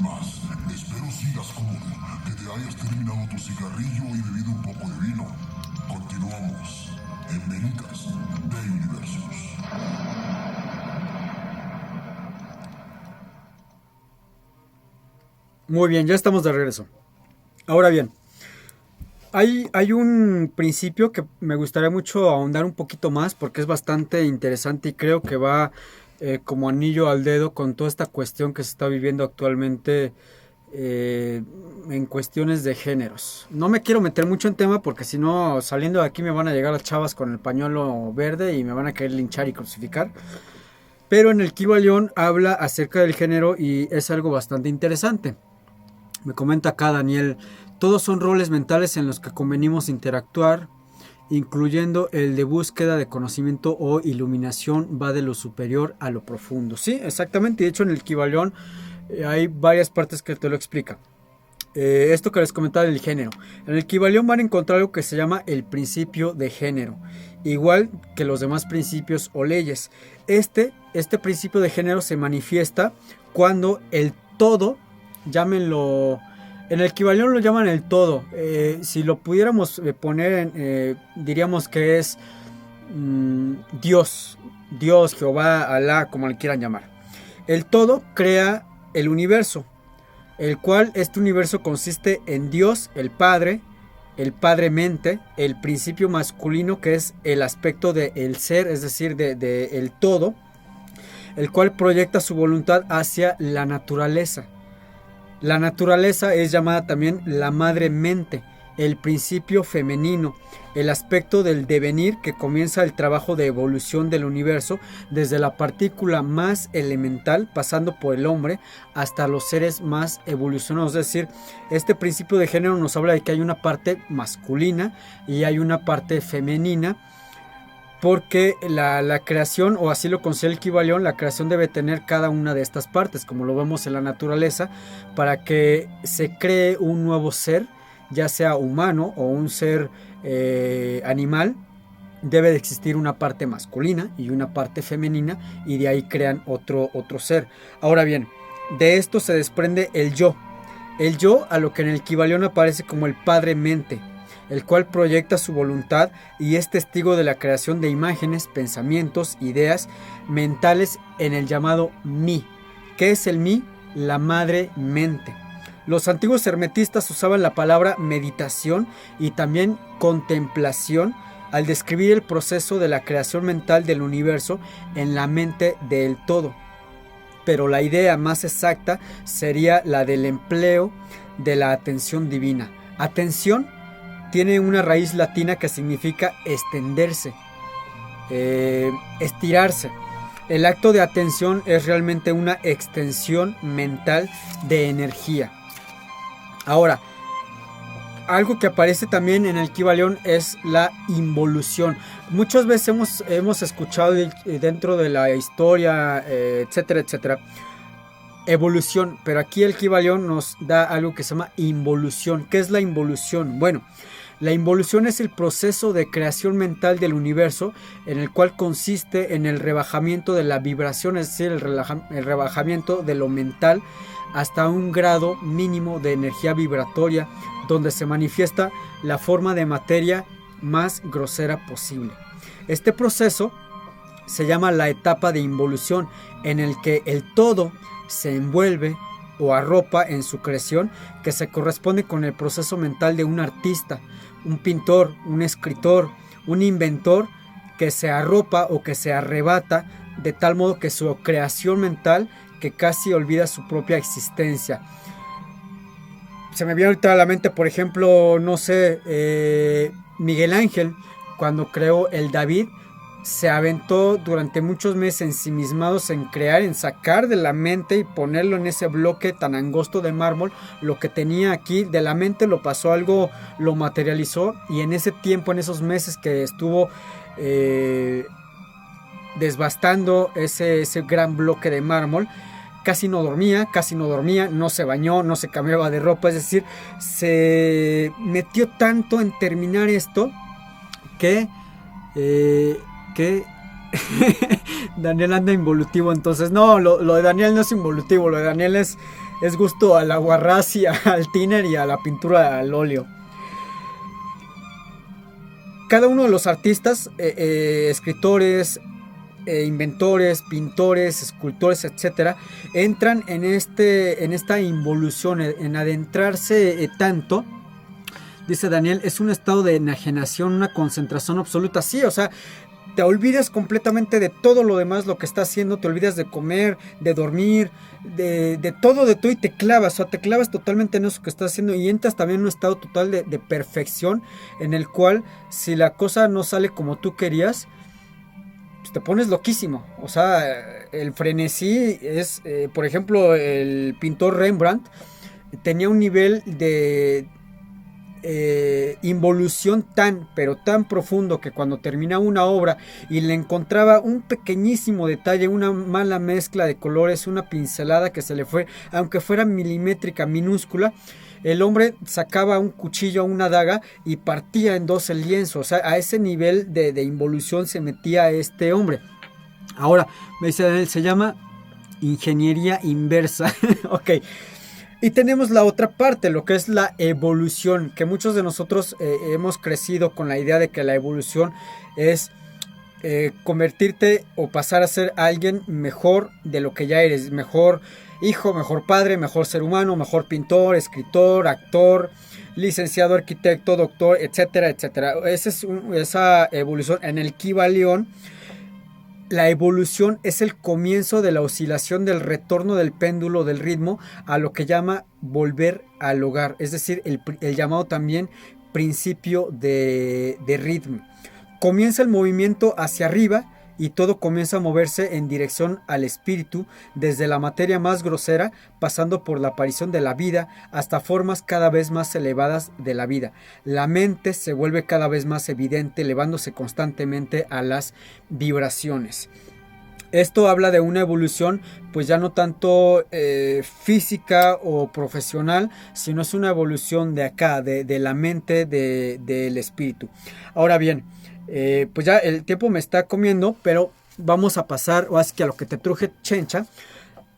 Sin más, espero sigas cómodo, que te hayas terminado tu cigarrillo y bebido un poco de vino. Continuamos en Veritas de Universos.
Muy bien, ya estamos de regreso. Ahora bien, hay un principio que me gustaría mucho ahondar un poquito más porque es bastante interesante y creo que va como anillo al dedo con toda esta cuestión que se está viviendo actualmente en cuestiones de géneros. No me quiero meter mucho en tema porque si no, saliendo de aquí me van a llegar las chavas con el pañuelo verde y me van a querer linchar y crucificar. Pero en el Kybalión habla acerca del género y es algo bastante interesante. Me comenta acá Daniel, todos son roles mentales en los que convenimos interactuar, incluyendo el de búsqueda de conocimiento o iluminación, va de lo superior a lo profundo. Sí, exactamente, de hecho en el Kybalión hay varias partes que te lo explican. Esto que les comentaba del género. En el Kybalión van a encontrar algo que se llama el principio de género, igual que los demás principios o leyes. Este principio de género se manifiesta cuando el todo, llámenlo, en el Kybalión lo llaman el todo. Si lo pudiéramos poner diríamos que es Dios, Jehová, Alá, como le quieran llamar. El todo crea el universo, el cual este universo consiste en Dios, el Padre mente, el principio masculino que es el aspecto del ser, es decir, de el todo, el cual proyecta su voluntad hacia la naturaleza. La naturaleza es llamada también la madre mente, el principio femenino, el aspecto del devenir que comienza el trabajo de evolución del universo desde la partícula más elemental pasando por el hombre hasta los seres más evolucionados. Es decir, este principio de género nos habla de que hay una parte masculina y hay una parte femenina, porque la creación, o así lo considera el Kybalión, la creación debe tener cada una de estas partes, como lo vemos en la naturaleza, para que se cree un nuevo ser, ya sea humano o un ser animal. Debe de existir una parte masculina y una parte femenina, y de ahí crean otro ser. Ahora bien, de esto se desprende el yo, a lo que en el Kybalión aparece como el Padre mente, el cual proyecta su voluntad y es testigo de la creación de imágenes, pensamientos, ideas mentales en el llamado mí. ¿Qué es el mí? La madre mente. Los antiguos hermetistas usaban la palabra meditación y también contemplación al describir el proceso de la creación mental del universo en la mente del todo. Pero la idea más exacta sería la del empleo de la atención divina. Atención tiene una raíz latina que significa extenderse, estirarse. El acto de atención es realmente una extensión mental de energía. Ahora, algo que aparece también en el Kybalión es la involución. Muchas veces hemos escuchado dentro de la historia, etcétera, etcétera, evolución, pero aquí el Kybalión nos da algo que se llama involución. ¿Qué es la involución? Bueno, la involución es el proceso de creación mental del universo, en el cual consiste en el rebajamiento de la vibración, es decir, el rebajamiento de lo mental hasta un grado mínimo de energía vibratoria, donde se manifiesta la forma de materia más grosera posible. Este proceso se llama la etapa de involución, en el que el todo se envuelve o arropa en su creación, que se corresponde con el proceso mental de un artista, un pintor, un escritor, un inventor, que se arropa o que se arrebata de tal modo que su creación mental que casi olvida su propia existencia. Se me viene ahorita a la mente, por ejemplo, no sé, Miguel Ángel, cuando creó el David, se aventó durante muchos meses ensimismados en crear, en sacar de la mente y ponerlo en ese bloque tan angosto de mármol. Lo que tenía aquí de la mente lo pasó a algo, lo materializó, y en ese tiempo, en esos meses que estuvo desbastando ese gran bloque de mármol, casi no dormía, no se bañó, no se cambiaba de ropa. Es decir, se metió tanto en terminar esto que Daniel anda involutivo. Entonces no, lo de Daniel no es involutivo, lo de Daniel es es gusto al aguarrás y al thinner y a la pintura al óleo. Cada uno de los artistas, escritores, inventores, pintores, escultores, etcétera, entran en esta involución, en adentrarse tanto. Dice Daniel, es un estado de enajenación, una concentración absoluta. Sí, o sea, te olvidas completamente de todo lo demás, lo que estás haciendo, te olvidas de comer, de dormir, de todo y te clavas, o sea, te clavas totalmente en eso que estás haciendo y entras también en un estado total de perfección, en el cual si la cosa no sale como tú querías, pues te pones loquísimo. O sea, el frenesí es, por ejemplo, el pintor Rembrandt tenía un nivel de involución pero tan profundo, que cuando terminaba una obra y le encontraba un pequeñísimo detalle, una mala mezcla de colores, una pincelada que se le fue, aunque fuera milimétrica, minúscula, el hombre sacaba un cuchillo, una daga y partía en dos el lienzo. O sea, a ese nivel de involución se metía este hombre. Ahora, me dice Daniel, se llama ingeniería inversa. Ok. Y tenemos la otra parte, lo que es la evolución, que muchos de nosotros hemos crecido con la idea de que la evolución es convertirte o pasar a ser alguien mejor de lo que ya eres, mejor hijo, mejor padre, mejor ser humano, mejor pintor, escritor, actor, licenciado, arquitecto, doctor, etcétera, etcétera. Esa evolución en el Kybalión. La evolución es el comienzo de la oscilación del retorno del péndulo del ritmo a lo que llama volver al hogar, es decir, el llamado también principio de ritmo. Comienza el movimiento hacia arriba y todo comienza a moverse en dirección al espíritu, desde la materia más grosera, pasando por la aparición de la vida, hasta formas cada vez más elevadas de la vida. La mente se vuelve cada vez más evidente, elevándose constantemente a las vibraciones. Esto habla de una evolución, pues ya no tanto física o profesional, sino es una evolución de acá, de la mente, del espíritu. Ahora bien, pues ya el tiempo me está comiendo, pero vamos a pasar, o así que a lo que te truje, Chencha,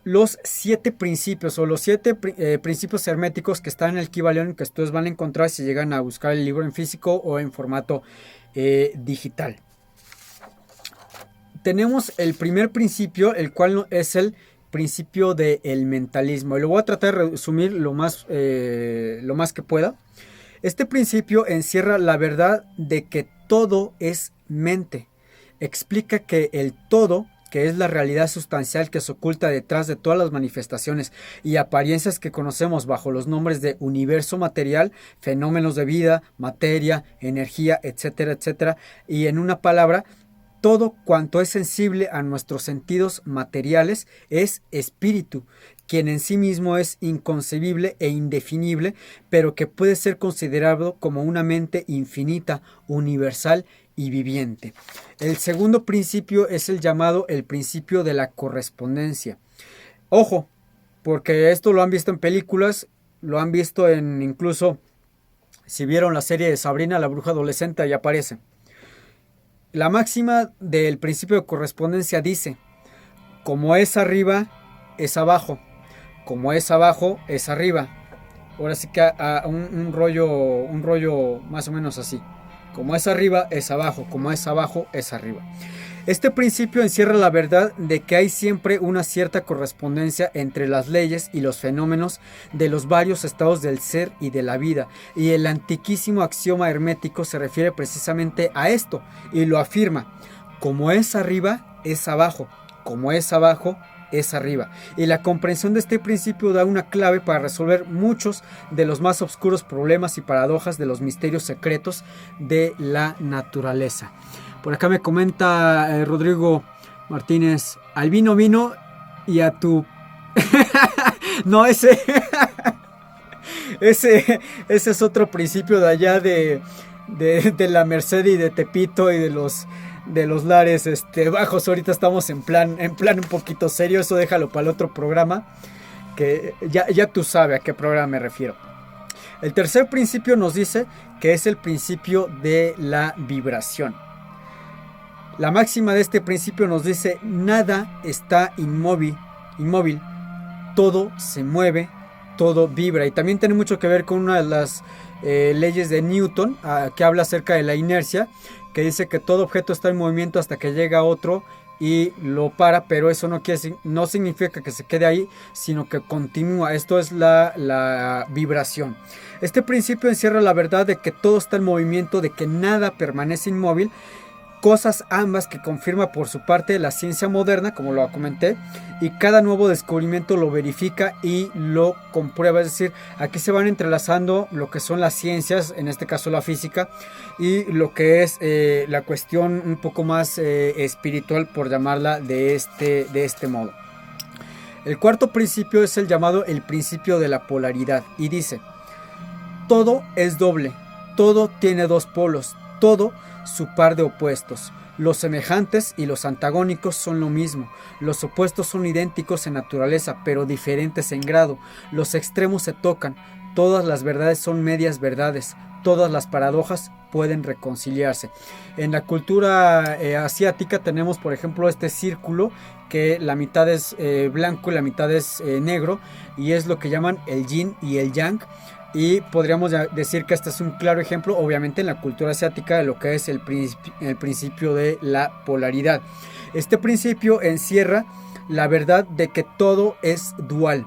los 7 principios o los 7 principios herméticos que están en el Kybalión, que ustedes van a encontrar si llegan a buscar el libro en físico o en formato digital. Tenemos el primer principio, el cual es el principio del mentalismo, y lo voy a tratar de resumir lo más que pueda. Este principio encierra la verdad de que todo es mente. Explica que el todo, que es la realidad sustancial que se oculta detrás de todas las manifestaciones y apariencias que conocemos bajo los nombres de universo material, fenómenos de vida, materia, energía, etcétera, etcétera, y en una palabra, todo cuanto es sensible a nuestros sentidos materiales es espíritu, quien en sí mismo es inconcebible e indefinible, pero que puede ser considerado como una mente infinita, universal y viviente. El segundo principio es el llamado el principio de la correspondencia. Ojo, porque esto lo han visto en películas, lo han visto en, incluso si vieron la serie de Sabrina, la bruja adolescente, ahí aparece. La máxima del principio de correspondencia dice: como es arriba, es abajo. Como es abajo, es arriba. Ahora sí que un rollo más o menos así. Como es arriba, es abajo. Como es abajo, es arriba. Este principio encierra la verdad de que hay siempre una cierta correspondencia entre las leyes y los fenómenos de los varios estados del ser y de la vida, y el antiquísimo axioma hermético se refiere precisamente a esto y lo afirma: como es arriba, es abajo. Como es abajo, es arriba. Y la comprensión de este principio da una clave para resolver muchos de los más oscuros problemas y paradojas de los misterios secretos de la naturaleza. Por acá me comenta Rodrigo Martínez: al vino y a tu... No, ese es otro principio de allá de la Merced y de Tepito y de los lares bajos. Ahorita estamos en plan un poquito serio. Eso déjalo para el otro programa, que ya tú sabes a qué programa me refiero. El tercer principio nos dice que es el principio de la vibración. La máxima de este principio nos dice: nada está inmóvil, todo se mueve todo vibra. Y también tiene mucho que ver con una de las leyes de Newton, que habla acerca de la inercia, que dice que todo objeto está en movimiento hasta que llega otro y lo para, pero eso no significa que se quede ahí, sino que continúa. Esto es la vibración. Este principio encierra la verdad de que todo está en movimiento, de que nada permanece inmóvil, cosas ambas que confirma por su parte la ciencia moderna, como lo comenté, y cada nuevo descubrimiento lo verifica y lo comprueba. Es decir, aquí se van entrelazando lo que son las ciencias, en este caso la física, y lo que es la cuestión un poco más espiritual, por llamarla de este modo. El cuarto principio es el llamado el principio de la polaridad, y dice: todo es doble, todo tiene dos polos, todo su par de opuestos. Los semejantes y los antagónicos son lo mismo. Los opuestos son idénticos en naturaleza, pero diferentes en grado. Los extremos se tocan. Todas las verdades son medias verdades. Todas las paradojas pueden reconciliarse. En la cultura asiática tenemos, por ejemplo, este círculo que la mitad es blanco y la mitad es negro, y es lo que llaman el yin y el yang. Y podríamos decir que este es un claro ejemplo, obviamente, en la cultura asiática, de lo que es el principio de la polaridad. Este principio encierra la verdad de que todo es dual.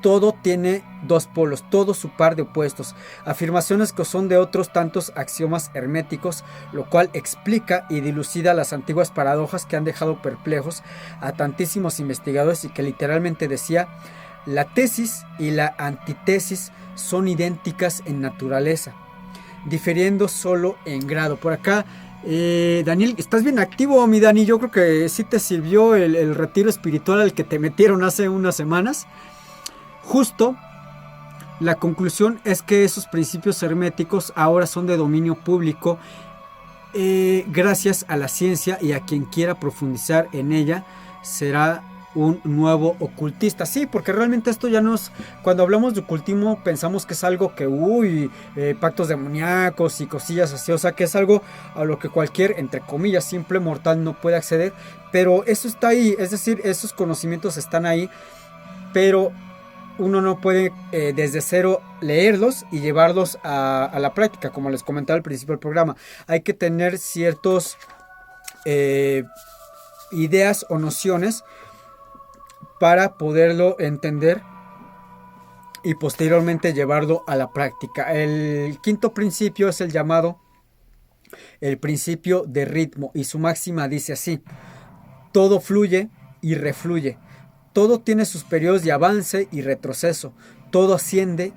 Todo tiene dos polos, todo su par de opuestos. Afirmaciones que son de otros tantos axiomas herméticos, lo cual explica y dilucida las antiguas paradojas que han dejado perplejos a tantísimos investigadores, y que literalmente decía: la tesis y la antítesis son idénticas en naturaleza, difiriendo solo en grado. Por acá, Daniel, estás bien activo, mi Dani. Yo creo que sí te sirvió el retiro espiritual al que te metieron hace unas semanas. Justo, la conclusión es que esos principios herméticos ahora son de dominio público, gracias a la ciencia, y a quien quiera profundizar en ella será un nuevo ocultista. Sí, porque realmente esto ya no es, cuando hablamos de ocultismo pensamos que es algo que pactos demoníacos y cosillas así, o sea, que es algo a lo que cualquier, entre comillas, simple mortal no puede acceder, pero eso está ahí. Es decir, esos conocimientos están ahí, pero uno no puede desde cero leerlos y llevarlos a la práctica, como les comentaba al principio del programa. Hay que tener ciertos ideas o nociones para poderlo entender y posteriormente llevarlo a la práctica. El quinto principio es el llamado el principio de ritmo, y su máxima dice así: todo fluye y refluye, todo tiene sus periodos de avance y retroceso, todo asciende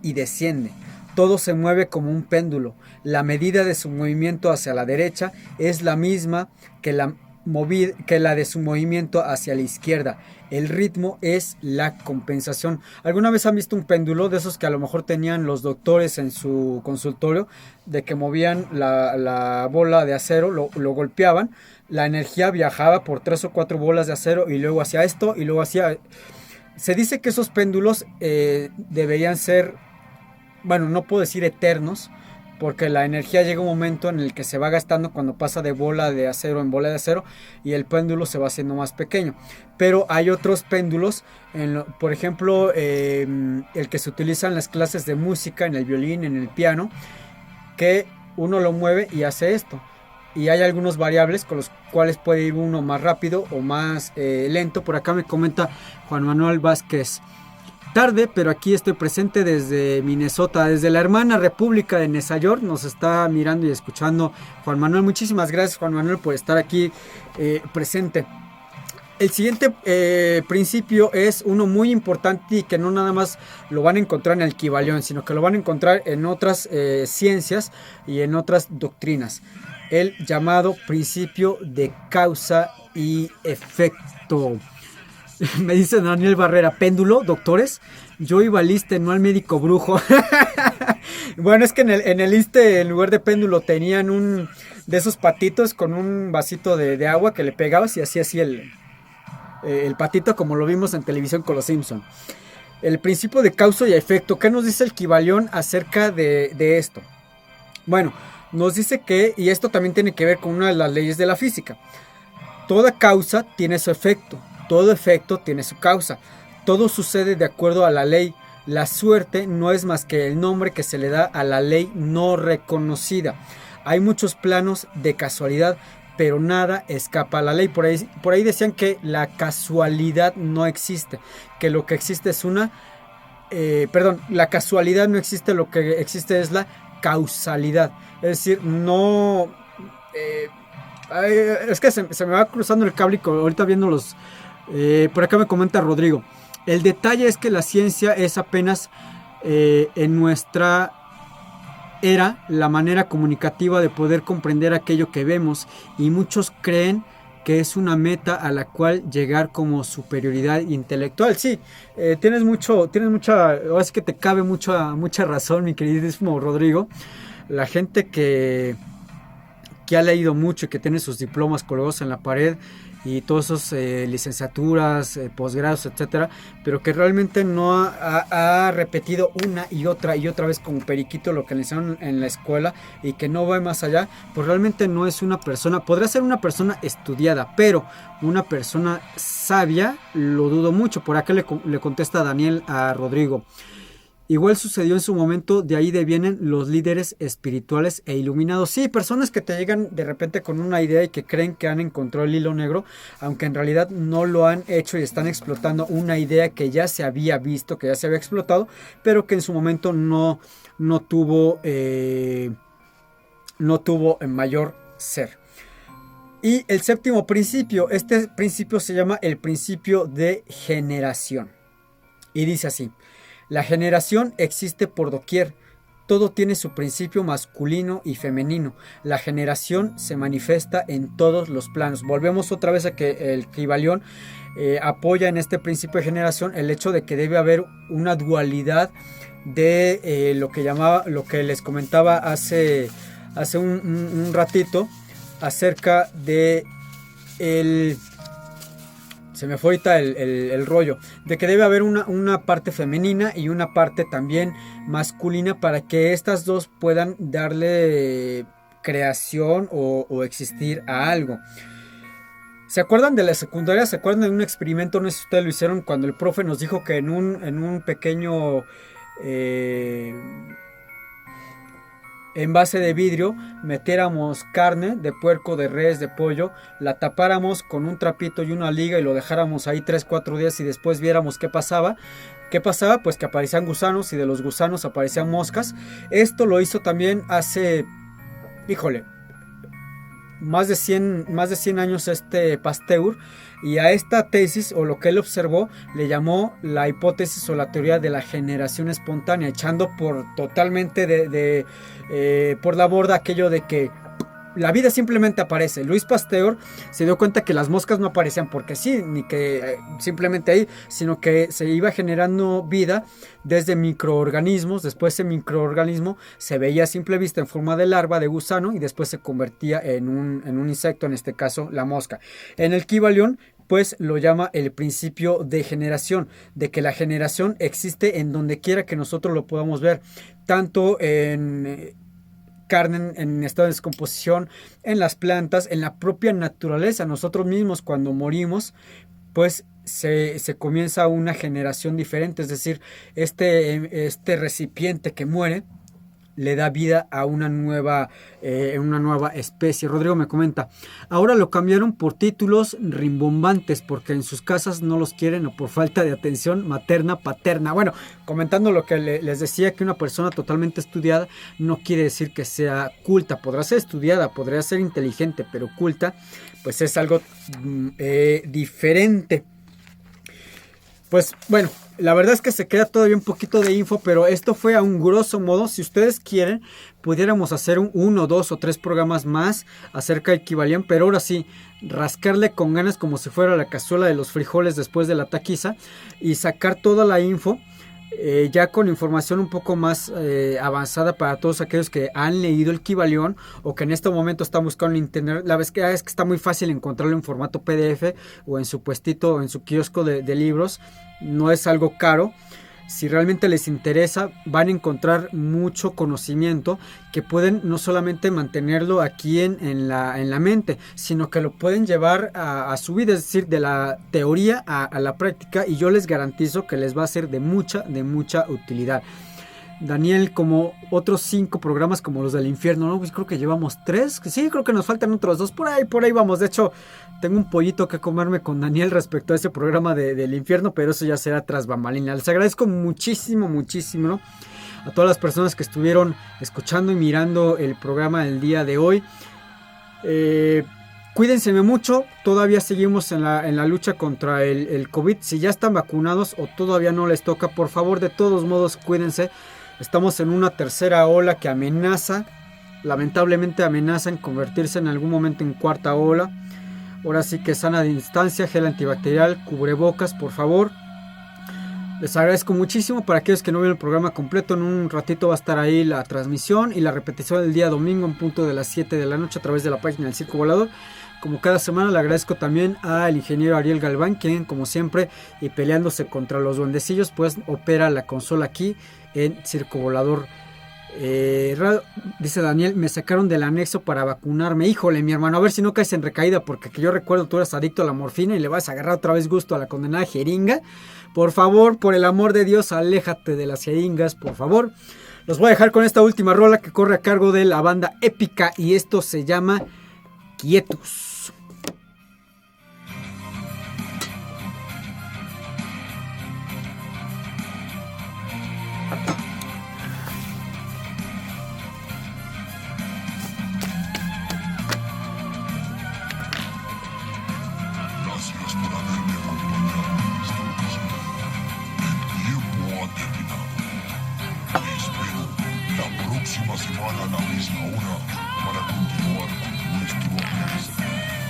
y desciende, todo se mueve como un péndulo. La medida de su movimiento hacia la derecha es la misma que la de su movimiento hacia la izquierda. El ritmo es la compensación. ¿Alguna vez han visto un péndulo de esos que a lo mejor tenían los doctores en su consultorio, de que movían la bola de acero, lo golpeaban, la energía viajaba por 3 o 4 bolas de acero y luego hacia esto y luego hacia... Se dice que esos péndulos deberían ser, bueno, no puedo decir eternos, porque la energía llega un momento en el que se va gastando cuando pasa de bola de acero en bola de acero, y el péndulo se va haciendo más pequeño. Pero hay otros péndulos, por ejemplo, el que se utiliza en las clases de música, en el violín, en el piano, que uno lo mueve y hace esto. Y hay algunos variables con los cuales puede ir uno más rápido o más lento. Por acá me comenta Juan Manuel Vázquez: tarde, pero aquí estoy presente desde Minnesota, desde la hermana República de Nueva York. Nos está mirando y escuchando Juan Manuel. Muchísimas gracias, Juan Manuel, por estar aquí presente. El siguiente principio es uno muy importante, y que no nada más lo van a encontrar en el Kybalión, sino que lo van a encontrar en otras ciencias y en otras doctrinas. El llamado principio de causa y efecto. Me dice Daniel Barrera: péndulo, doctores, yo iba al ISSSTE, no al médico brujo. Bueno, es que en el ISSSTE, en lugar de péndulo, tenían un de esos patitos con un vasito de agua que le pegabas y hacía así el patito, como lo vimos en televisión con los Simpson. El principio de causa y efecto. ¿Qué nos dice el Kybalión acerca de esto? Bueno, nos dice que, y esto también tiene que ver con una de las leyes de la física, toda causa tiene su efecto, todo efecto tiene su causa, todo sucede de acuerdo a la ley. La suerte no es más que el nombre que se le da a la ley no reconocida. Hay muchos planos de casualidad, pero nada escapa a la ley. Por ahí decían que la casualidad no existe, que lo que existe es la casualidad no existe, lo que existe es la causalidad. Es decir, no... es que se me va cruzando el cable ahorita viendo los... por acá me comenta Rodrigo. El detalle es que la ciencia es apenas en nuestra era la manera comunicativa de poder comprender aquello que vemos, y muchos creen que es una meta a la cual llegar como superioridad intelectual. Sí, tienes mucha, ahora sí que te cabe mucha razón, mi queridísimo Rodrigo. La gente que ha leído mucho y que tiene sus diplomas colgados en la pared y todas esas licenciaturas, posgrados, etcétera, pero que realmente no ha repetido una y otra vez como periquito lo que le enseñaron en la escuela y que no va más allá, pues realmente no es una persona. Podrá ser una persona estudiada, pero una persona sabia lo dudo mucho. Por acá le contesta Daniel a Rodrigo. Igual sucedió en su momento, de ahí devienen los líderes espirituales e iluminados. Sí, personas que te llegan de repente con una idea y que creen que han encontrado el hilo negro, aunque en realidad no lo han hecho y están explotando una idea que ya se había visto, que ya se había explotado, pero que en su momento no tuvo mayor ser. Y el séptimo principio, este principio se llama el principio de generación. Y dice así: la generación existe por doquier. Todo tiene su principio masculino y femenino. La generación se manifiesta en todos los planos. Volvemos otra vez a que el Kybalión apoya en este principio de generación el hecho de que debe haber una dualidad de lo que les comentaba hace un ratito acerca de se me fue ahorita el rollo, de que debe haber una parte femenina y una parte también masculina para que estas dos puedan darle creación o existir a algo. ¿Se acuerdan de la secundaria? ¿Se acuerdan de un experimento? No sé si ustedes lo hicieron, cuando el profe nos dijo que en un pequeño envase de vidrio metiéramos carne de puerco, de res, de pollo, la tapáramos con un trapito y una liga y lo dejáramos ahí 3-4 días y después viéramos qué pasaba? ¿Qué pasaba? Pues que aparecían gusanos y de los gusanos aparecían moscas. Esto lo hizo también hace, más de 100 años Pasteur, y a esta tesis o lo que él observó le llamó la hipótesis o la teoría de la generación espontánea, echando por totalmente por la borda aquello de que la vida simplemente aparece. Luis Pasteur se dio cuenta que las moscas no aparecían porque sí, ni que simplemente ahí, sino que se iba generando vida desde microorganismos. Después ese microorganismo se veía a simple vista en forma de larva, de gusano, y después se convertía en un insecto, en este caso la mosca. En el Kybalión pues lo llama el principio de generación, de que la generación existe en donde quiera que nosotros lo podamos ver, tanto en carne en estado de descomposición, en las plantas, en la propia naturaleza. Nosotros mismos cuando morimos, pues se comienza una generación diferente, es decir, este recipiente que muere le da vida a una nueva especie. Rodrigo me comenta: ahora lo cambiaron por títulos rimbombantes porque en sus casas no los quieren o por falta de atención materna, paterna. Bueno, comentando lo que les decía, que una persona totalmente estudiada no quiere decir que sea culta. Podrá ser estudiada, podría ser inteligente, pero culta pues es algo diferente. Pues bueno, la verdad es que se queda todavía un poquito de info, pero esto fue a un grosso modo. Si ustedes quieren, pudiéramos hacer 1, 2 o 3 programas más acerca del Kybalión, pero ahora sí, rascarle con ganas como si fuera la cazuela de los frijoles después de la taquiza y sacar toda la info, ya con información un poco más avanzada para todos aquellos que han leído el Kybalión o que en este momento están buscando en internet. La verdad es que está muy fácil encontrarlo en formato PDF o en su puestito o en su kiosco de libros. No es algo caro. si realmente les interesa, van a encontrar mucho conocimiento que pueden no solamente mantenerlo aquí en la mente, sino que lo pueden llevar a su vida, es decir, de la teoría a la práctica, y yo les garantizo que les va a ser de mucha utilidad. Daniel, como otros 5 programas como los del infierno, ¿no? Pues creo que llevamos 3, sí, creo que nos faltan otros 2, por ahí vamos. De hecho, tengo un pollito que comerme con Daniel respecto a ese programa del infierno, pero eso ya será tras bambalinas. Les agradezco muchísimo, ¿no? A todas las personas que estuvieron escuchando y mirando el programa del día de hoy. Cuídense mucho, todavía seguimos en la lucha contra el COVID. Si ya están vacunados o todavía no les toca, por favor, de todos modos, cuídense. Estamos en una tercera ola que lamentablemente amenaza en convertirse en algún momento en cuarta ola. Ahora sí que sana distancia, gel antibacterial, cubrebocas, por favor. Les agradezco muchísimo. Para aquellos que no vieron el programa completo, en un ratito va a estar ahí la transmisión y la repetición del día domingo en punto de las 7 de la noche a través de la página del Circo Volador. Como cada semana, le agradezco también al ingeniero Ariel Galván, quien como siempre y peleándose contra los duendecillos, pues opera la consola aquí en Circo Volador. Dice Daniel, me sacaron del anexo para vacunarme. Híjole, mi hermano, a ver si no caes en recaída, porque que yo recuerdo tú eres adicto a la morfina y le vas a agarrar otra vez gusto a la condenada jeringa. Por favor, por el amor de Dios, aléjate de las jeringas, por favor. Los voy a dejar con esta última rola que corre a cargo de la banda Épica, y esto se llama Quietus.
Gracias por haberme acompañado en esta ocasión. El tiempo ha terminado. Te espero la próxima semana a la misma hora para continuar con nuestro viaje.